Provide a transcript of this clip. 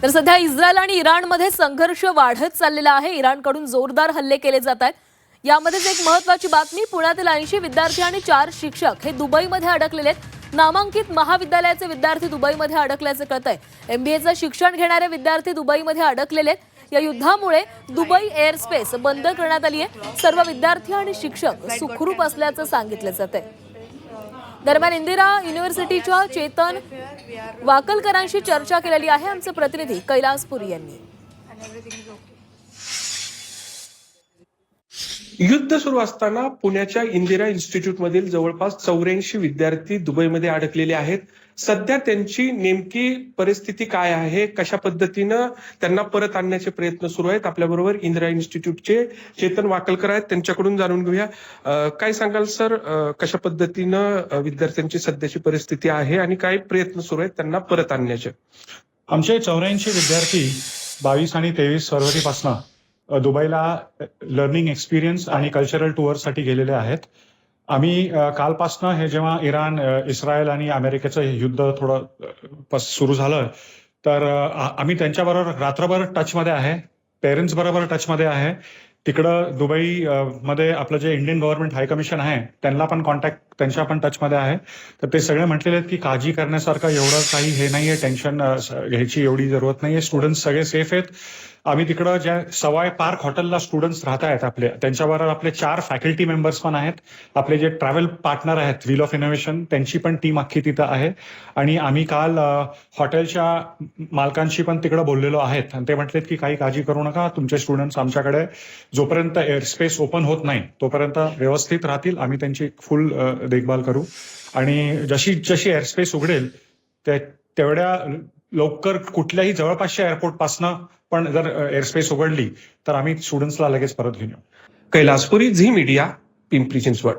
तर सध्या इस्रायल आणि इराणमध्ये संघर्ष वाढत चाललेला आहे। इराणकडून जोरदार हल्ले केले जात आहेत। यामध्येच एक महत्त्वाची बातमी, पुण्यातील 80 विद्यार्थी आणि 4 शिक्षक हे दुबईमध्ये अडकलेले आहेत। नामांकित महाविद्यालयाचे विद्यार्थी दुबईमध्ये अडकल्याचे कळतंय। एमबीएचं शिक्षण घेणारे विद्यार्थी दुबईमध्ये अडकलेले आहेत। या युद्धामुळे दुबई एअर स्पेस बंद करण्यात आली आहे। सर्व विद्यार्थी आणि शिक्षक सुखरूप असल्याचं सांगितलं जातंय। दरम्यान इंदिरा युनिव्हर्सिटीच्या चेतन वाकलकरांशी चर्चा केलेली आहे आमचे प्रतिनिधी कैलासपुरी यांनी। युद्ध सुरू असताना पुण्याच्या इंदिरा इन्स्टिट्यूटमधील जवळपास 84 विद्यार्थी दुबईमध्ये अडकलेले आहेत। सध्या त्यांची नेमकी परिस्थिती काय आहे, कशा पद्धतीनं त्यांना परत आणण्याचे प्रयत्न सुरू आहेत। आपल्याबरोबर इंदिरा इन्स्टिट्यूटचे चेतन वाकलकर आहेत, त्यांच्याकडून जाणून घेऊया। काय सांगाल सर, कशा पद्धतीनं विद्यार्थ्यांची सध्याची परिस्थिती आहे आणि काय प्रयत्न सुरू आहेत त्यांना परत आणण्याचे? आमचे 84 विद्यार्थी 22 आणि 23 फरवरीपासून दुबईला लर्निंग एक्सपिरियन्स आणि कल्चरल टूरसाठी गेलेले आहेत। आम्ही कालपासनं हे जेव्हा इराण, इस्रायल आणि अमेरिकेचं युद्ध थोडं सुरू झालं, तर आम्ही त्यांच्याबरोबर रात्रभर टचमध्ये आहे, पेरेंट्स बरोबर टचमध्ये आहे। तिकडं दुबई मध्ये आपलं जे इंडियन गव्हर्नमेंट हाय कमिशन आहे त्यांना पण कॉन्टॅक्ट, त्यांच्या पण टचमध्ये आहे। तर ते सगळे म्हटलेले आहेत की काळजी करण्यासारखं एवढं काही हे नाहीये, टेन्शन घ्यायची एवढी जरूरत नाहीये, स्टुडंट्स सगळे सेफ आहेत। आम्ही तिकडं ज्या सवाय पार्क हॉटेलला स्टुडंट्स राहत आहेत आपले, त्यांच्याबरोबर आपले 4 फॅकल्टी मेंबर्स पण आहेत। आपले जे ट्रॅव्हल पार्टनर आहेत व्हील ऑफ इनोव्हेशन, त्यांची पण टीम अख्खी तिथं आहे। आणि आम्ही काल हॉटेलच्या मालकांशी पण तिकडे बोललेलो आहेत आणि ते म्हटलेत की काही काळजी करू नका, तुमचे स्टुडंट्स आमच्याकडे जोपर्यंत एअर स्पेस ओपन होत नाही तोपर्यंत व्यवस्थित राहतील, आम्ही त्यांची फुल देखभाल करू। आणि जशी जशी एअर स्पेस उघडेल तेवढ्या लवकर कुठल्याही जवळपासच्या एअरपोर्ट पासनं पण जर एअर स्पेस उघडली तर आम्ही स्टुडंट्सला लगेच परत घेऊन येऊ। कैलासपुरी, झी मीडिया, पिंपरी चिंचवड।